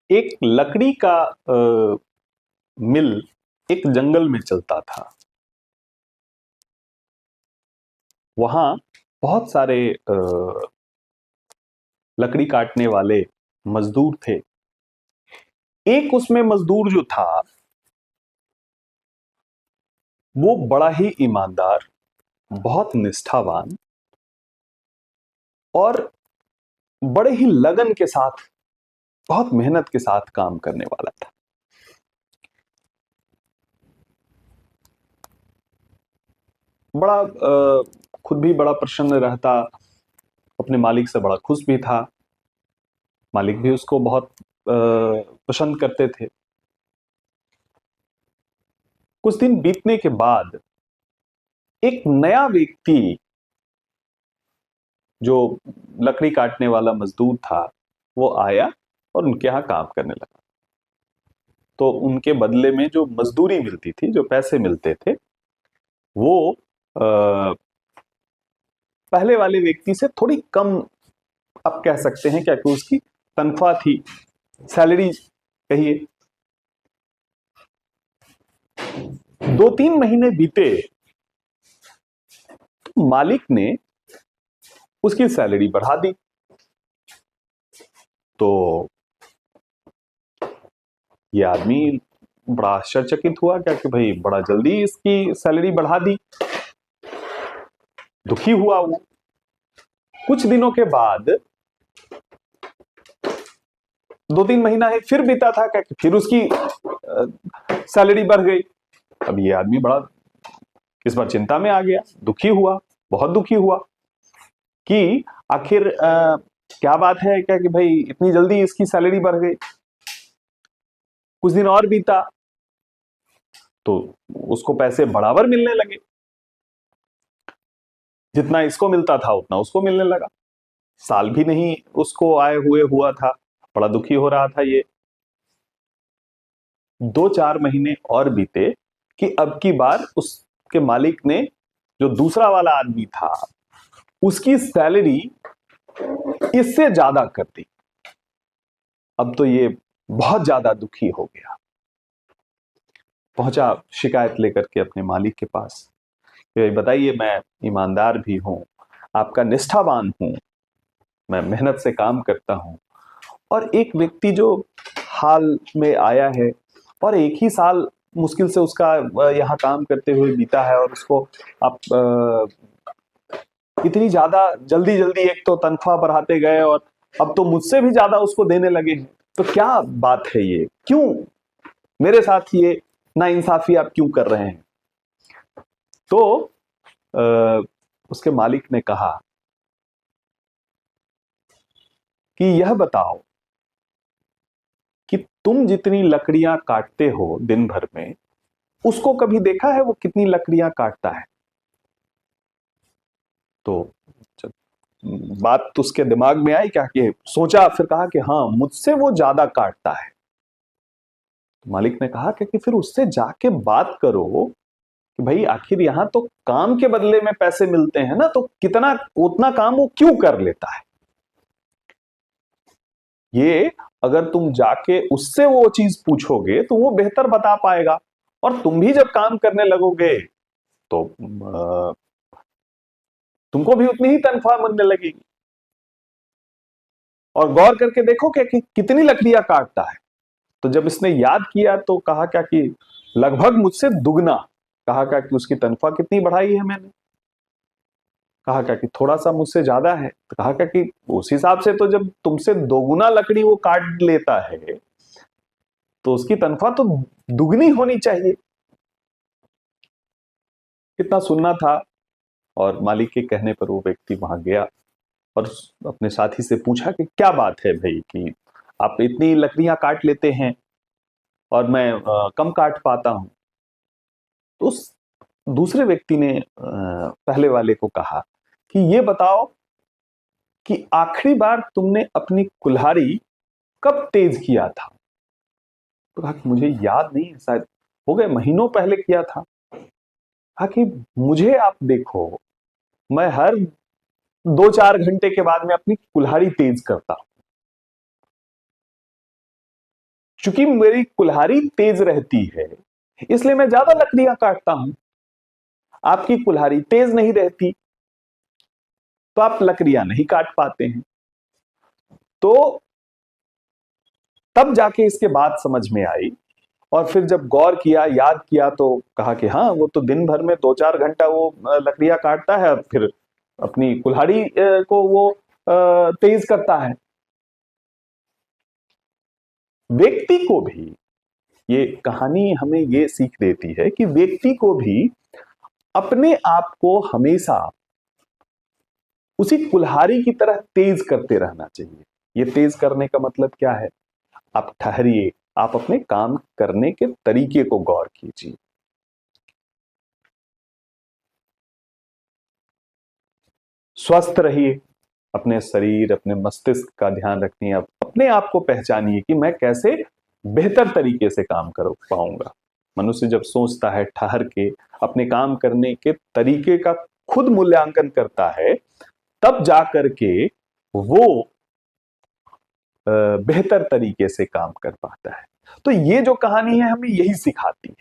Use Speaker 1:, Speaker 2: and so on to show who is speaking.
Speaker 1: एक लकड़ी का मिल एक जंगल में चलता था। वहां बहुत सारे लकड़ी काटने वाले मजदूर थे। एक उसमें मजदूर जो था वो बड़ा ही ईमानदार, बहुत निष्ठावान और बड़े ही लगन के साथ, बहुत मेहनत के साथ काम करने वाला था। बड़ा खुद भी बड़ा प्रसन्न रहता, अपने मालिक से बड़ा खुश भी था। मालिक भी उसको बहुत पसंद करते थे। कुछ दिन बीतने के बाद एक नया व्यक्ति जो लकड़ी काटने वाला मजदूर था वो आया और उनके यहाँ काम करने लगा। तो उनके बदले में जो मजदूरी मिलती थी, जो पैसे मिलते थे, वो पहले वाले व्यक्ति से थोड़ी कम आप कह सकते हैं, क्या कि उसकी तनख्वाह थी, सैलरी कहिए। 2-3 महीने बीते तो मालिक ने उसकी सैलरी बढ़ा दी। तो ये आदमी बड़ा आश्चर्यचकित हुआ, क्या कि भाई बड़ा जल्दी इसकी सैलरी बढ़ा दी। दुखी हुआ वो। कुछ दिनों के बाद 2-3 महीना है फिर बीता था, क्या कि फिर उसकी सैलरी बढ़ गई। अब ये आदमी बड़ा इस बार चिंता में आ गया, दुखी हुआ, बहुत दुखी हुआ कि आखिर क्या बात है, क्या कि भाई इतनी जल्दी इसकी सैलरी बढ़ गई। कुछ दिन और बीता तो उसको पैसे बराबर मिलने लगे, जितना इसको मिलता था उतना उसको मिलने लगा। साल भी नहीं उसको आए हुए हुआ था, बड़ा दुखी हो रहा था ये। 2-4 महीने और बीते कि अब की बार उसके मालिक ने, जो दूसरा वाला आदमी था, उसकी सैलरी इससे ज्यादा कर दी। अब तो ये बहुत ज्यादा दुखी हो गया, पहुंचा शिकायत लेकर के अपने मालिक के पास। बताइए, मैं ईमानदार भी हूं, आपका निष्ठावान हूं, मैं मेहनत से काम करता हूं, और एक व्यक्ति जो हाल में आया है और एक ही साल मुश्किल से उसका यहाँ काम करते हुए बीता है, और उसको आप इतनी ज्यादा जल्दी जल्दी एक तो तनख्वाह बढ़ाते गए और अब तो मुझसे भी ज्यादा उसको देने लगे हैं। तो क्या बात है ये, क्यों मेरे साथ ये नाइंसाफी आप क्यों कर रहे हैं? तो उसके मालिक ने कहा कि यह बताओ कि तुम जितनी लकड़ियां काटते हो दिन भर में, उसको कभी देखा है वो कितनी लकड़ियां काटता है? तो बात तो उसके दिमाग में आई, क्या कि सोचा, फिर कहा कि हाँ, मुझसे वो ज्यादा काटता है। तो मालिक ने कहा कि फिर उससे जाके बात करो कि भाई आखिर यहां तो काम के बदले में पैसे मिलते हैं ना, तो कितना उतना काम वो क्यों कर लेता है? ये अगर तुम जाके उससे वो चीज पूछोगे तो वो बेहतर बता पाएगा, और तुम भी जब काम करने लगोगे तो तुमको भी उतनी ही तनख्वाह मिलने लगेगी। और गौर करके देखो कि कितनी लकड़ियां काटता है। तो जब इसने याद किया तो कहा क्या कि लगभग मुझसे दुगना। कहा क्या कि उसकी तनख्वाह कितनी बढ़ाई है मैंने? कहा क्या कि थोड़ा सा मुझसे ज्यादा है। तो कहा क्या कि उस हिसाब से तो जब तुमसे दोगुना लकड़ी वो काट लेता है तो उसकी तनख्वाह तो दुगनी होनी चाहिए। कितना सुनना था। और मालिक के कहने पर वो व्यक्ति वहां गया और अपने साथी से पूछा कि क्या बात है भाई कि आप इतनी लकड़ियां काट लेते हैं और मैं कम काट पाता हूं। तो उस दूसरे व्यक्ति ने पहले वाले को कहा कि ये बताओ कि आखिरी बार तुमने अपनी कुल्हाड़ी कब तेज किया था? तो कहा कि मुझे याद नहीं है, शायद हो गए महीनों पहले किया था। कहा कि मुझे आप देखो, मैं हर 2-4 घंटे के बाद में अपनी कुल्हाड़ी तेज करता हूं। चूंकि मेरी कुल्हाड़ी तेज रहती है इसलिए मैं ज्यादा लकड़ियां काटता हूं। आपकी कुल्हाड़ी तेज नहीं रहती तो आप लकड़ियां नहीं काट पाते हैं। तो तब जाके इसके बात समझ में आई, और फिर जब गौर किया, याद किया, तो कहा कि हाँ, वो तो दिन भर में 2-4 घंटा वो लकड़ियां काटता है, फिर अपनी कुल्हाड़ी को वो तेज करता है। व्यक्ति को भी ये कहानी हमें ये सीख देती है कि व्यक्ति को भी अपने आप को हमेशा उसी कुल्हाड़ी की तरह तेज करते रहना चाहिए। ये तेज करने का मतलब क्या है? आप ठहरिए, आप अपने काम करने के तरीके को गौर कीजिए। स्वस्थ रहिए, अपने शरीर, अपने मस्तिष्क का ध्यान रखिए, अपने आप को पहचानिए कि मैं कैसे बेहतर तरीके से काम कर पाऊंगा। मनुष्य जब सोचता है, ठहर के अपने काम करने के तरीके का खुद मूल्यांकन करता है, तब जाकर के वो बेहतर तरीके से काम कर पाता है। तो ये जो कहानी है हमें यही सिखाती है।